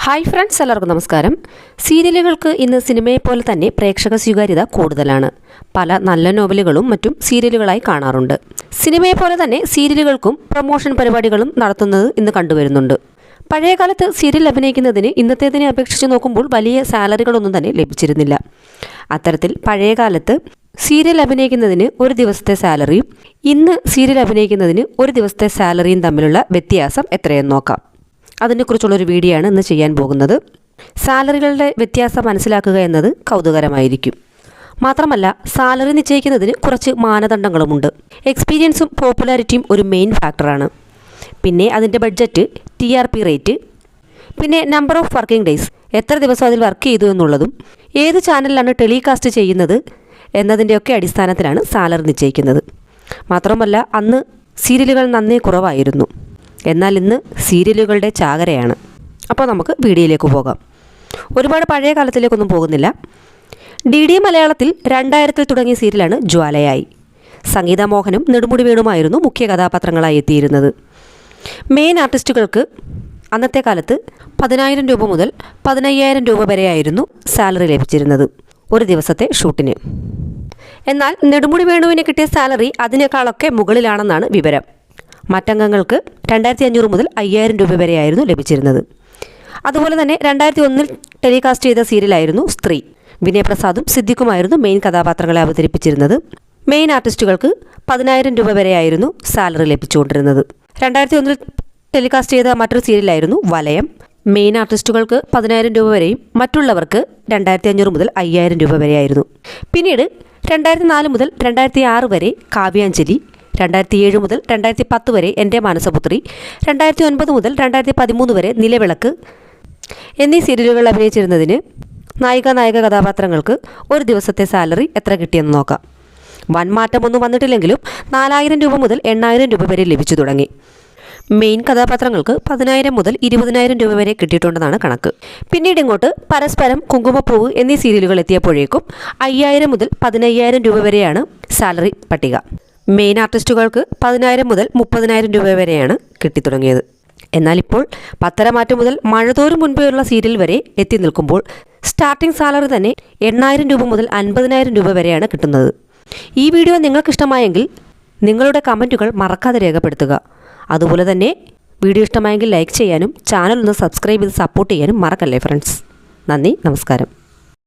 Hi friends, എല്ലാവർക്കും നമസ്കാരം. സീരിയലുകൾക്ക് ഇന്ന് സിനിമയെ പോലെ തന്നെ പ്രേക്ഷക സ്വീകാര്യത കൂടുതലാണ്. പല നല്ല നോവലുകളും മറ്റും സീരിയലുകളായി കാണാറുണ്ട്. സിനിമയെ പോലെ തന്നെ സീരിയലുകൾക്കും പ്രൊമോഷൻ പരിപാടികളും നടത്തുന്നത് ഇന്ന് കണ്ടുവരുന്നുണ്ട്. പഴയകാലത്ത് സീരിയൽ അഭിനയിക്കുന്നതിന് ഇന്നത്തേതിനെ അപേക്ഷിച്ച് നോക്കുമ്പോൾ വലിയ സാലറികളൊന്നും തന്നെ ലഭിച്ചിരുന്നില്ല. അത്തരത്തിൽ പഴയകാലത്ത് സീരിയൽ അഭിനയിക്കുന്നതിന് ഒരു ദിവസത്തെ സാലറിയും ഇന്ന് സീരിയൽ അഭിനയിക്കുന്നതിന് ഒരു ദിവസത്തെ സാലറിയും തമ്മിലുള്ള വ്യത്യാസം എത്രയെന്ന് നോക്കാം. അതിനെക്കുറിച്ചുള്ളൊരു വീഡിയോ ആണ് ഇന്ന് ചെയ്യാൻ പോകുന്നത്. സാലറികളുടെ വ്യത്യാസം മനസ്സിലാക്കുക എന്നത് കൗതുകരമായിരിക്കും. മാത്രമല്ല, സാലറി നിശ്ചയിക്കുന്നതിന് കുറച്ച് മാനദണ്ഡങ്ങളുമുണ്ട്. എക്സ്പീരിയൻസും പോപ്പുലാരിറ്റിയും ഒരു മെയിൻ ഫാക്ടറാണ്. പിന്നെ അതിൻ്റെ ബഡ്ജറ്റ്, TRP റേറ്റ്, പിന്നെ നമ്പർ ഓഫ് വർക്കിംഗ് ഡേയ്സ്, എത്ര ദിവസം അതിൽ വർക്ക് ചെയ്തു എന്നുള്ളതും ഏത് ചാനലിലാണ് ടെലികാസ്റ്റ് ചെയ്യുന്നത് എന്നതിൻ്റെയൊക്കെ അടിസ്ഥാനത്തിലാണ് സാലറി നിശ്ചയിക്കുന്നത്. മാത്രമല്ല, അന്ന് സീരിയലുകൾ നന്നേ കുറവായിരുന്നു. എന്നാൽ ഇന്ന് സീരിയലുകളുടെ ചാകരയാണ്. അപ്പോൾ നമുക്ക് വീഡിയോയിലേക്ക് പോകാം. ഒരുപാട് പഴയ കാലത്തിലേക്കൊന്നും പോകുന്നില്ല. DD മലയാളത്തിൽ 2000-ൽ തുടങ്ങിയ സീരിയലാണ് ജ്വാലയായി. സംഗീത മോഹനും നെടുമുടി വേണുമായിരുന്നു മുഖ്യ കഥാപാത്രങ്ങളായി എത്തിയിരുന്നത്. മെയിൻ ആർട്ടിസ്റ്റുകൾക്ക് അന്നത്തെ കാലത്ത് 10,000 രൂപ മുതൽ 15,000 രൂപ വരെയായിരുന്നു സാലറി ലഭിച്ചിരുന്നത് ഒരു ദിവസത്തെ ഷൂട്ടിന്. എന്നാൽ നെടുമുടി വേണുവിന് കിട്ടിയ സാലറി അതിനേക്കാളൊക്കെ മുകളിലാണെന്നാണ് വിവരം. മറ്റംഗങ്ങൾക്ക് 2,500 മുതൽ 5,000 രൂപ വരെയായിരുന്നു ലഭിച്ചിരുന്നത്. അതുപോലെ തന്നെ 2001-ൽ ടെലികാസ്റ്റ് ചെയ്ത സീരിയലായിരുന്നു സ്ത്രീ. വിനയപ്രസാദും സിദ്ദിഖുമായിരുന്നു മെയിൻ കഥാപാത്രങ്ങളെ അവതരിപ്പിച്ചിരുന്നത്. മെയിൻ ആർട്ടിസ്റ്റുകൾക്ക് 10,000 രൂപ വരെയായിരുന്നു സാലറി ലഭിച്ചുകൊണ്ടിരുന്നത്. 2001-ൽ ടെലികാസ്റ്റ് ചെയ്ത മറ്റൊരു സീരിയലായിരുന്നു വലയം. മെയിൻ ആർട്ടിസ്റ്റുകൾക്ക് 10,000 രൂപ വരെയും മറ്റുള്ളവർക്ക് 2,500 മുതൽ 5,000 രൂപ വരെയായിരുന്നു. പിന്നീട് 2004 മുതൽ 2006 വരെ കാവ്യാഞ്ജലി, 2007 മുതൽ 2010 വരെ എൻ്റെ മാനസപുത്രി, 2009 മുതൽ 2013 വരെ നിലവിളക്ക് എന്നീ സീരിയലുകൾ അഭിനയിച്ചിരുന്നതിന് നായിക കഥാപാത്രങ്ങൾക്ക് ഒരു ദിവസത്തെ സാലറി എത്ര കിട്ടിയെന്ന് നോക്കാം. വൻ മാറ്റമൊന്നും വന്നിട്ടില്ലെങ്കിലും 4,000 രൂപ മുതൽ 8,000 രൂപ വരെ ലഭിച്ചു തുടങ്ങി. മെയിൻ കഥാപാത്രങ്ങൾക്ക് 10,000 മുതൽ 20,000 രൂപ വരെ കിട്ടിയിട്ടുണ്ടെന്നാണ് കണക്ക്. പിന്നീട് ഇങ്ങോട്ട് പരസ്പരം, കുങ്കുമപ്പൂവ് എന്നീ സീരിയലുകൾ എത്തിയപ്പോഴേക്കും 5,000 മുതൽ 15,000 രൂപ വരെയാണ് സാലറി പട്ടിക. മെയിൻ ആർട്ടിസ്റ്റുകൾക്ക് 10,000 മുതൽ 30,000 രൂപ വരെയാണ് കിട്ടിത്തുടങ്ങിയത്. എന്നാൽ ഇപ്പോൾ പത്തരമാറ്റം മുതൽ മഴതോരും മുൻപേയുള്ള സീരിയൽ വരെ എത്തി നിൽക്കുമ്പോൾ സ്റ്റാർട്ടിംഗ് സാലറി തന്നെ 8,000 രൂപ മുതൽ 50,000 രൂപ വരെയാണ് കിട്ടുന്നത്. ഈ വീഡിയോ നിങ്ങൾക്കിഷ്ടമായെങ്കിൽ നിങ്ങളുടെ കമൻറ്റുകൾ മറക്കാതെ രേഖപ്പെടുത്തുക. അതുപോലെ തന്നെ വീഡിയോ ഇഷ്ടമായെങ്കിൽ ലൈക്ക് ചെയ്യാനും ചാനൽ ഒന്ന് സബ്സ്ക്രൈബ് ചെയ്ത് സപ്പോർട്ട് ചെയ്യാനും മറക്കല്ലേ ഫ്രണ്ട്സ്. നന്ദി, നമസ്കാരം.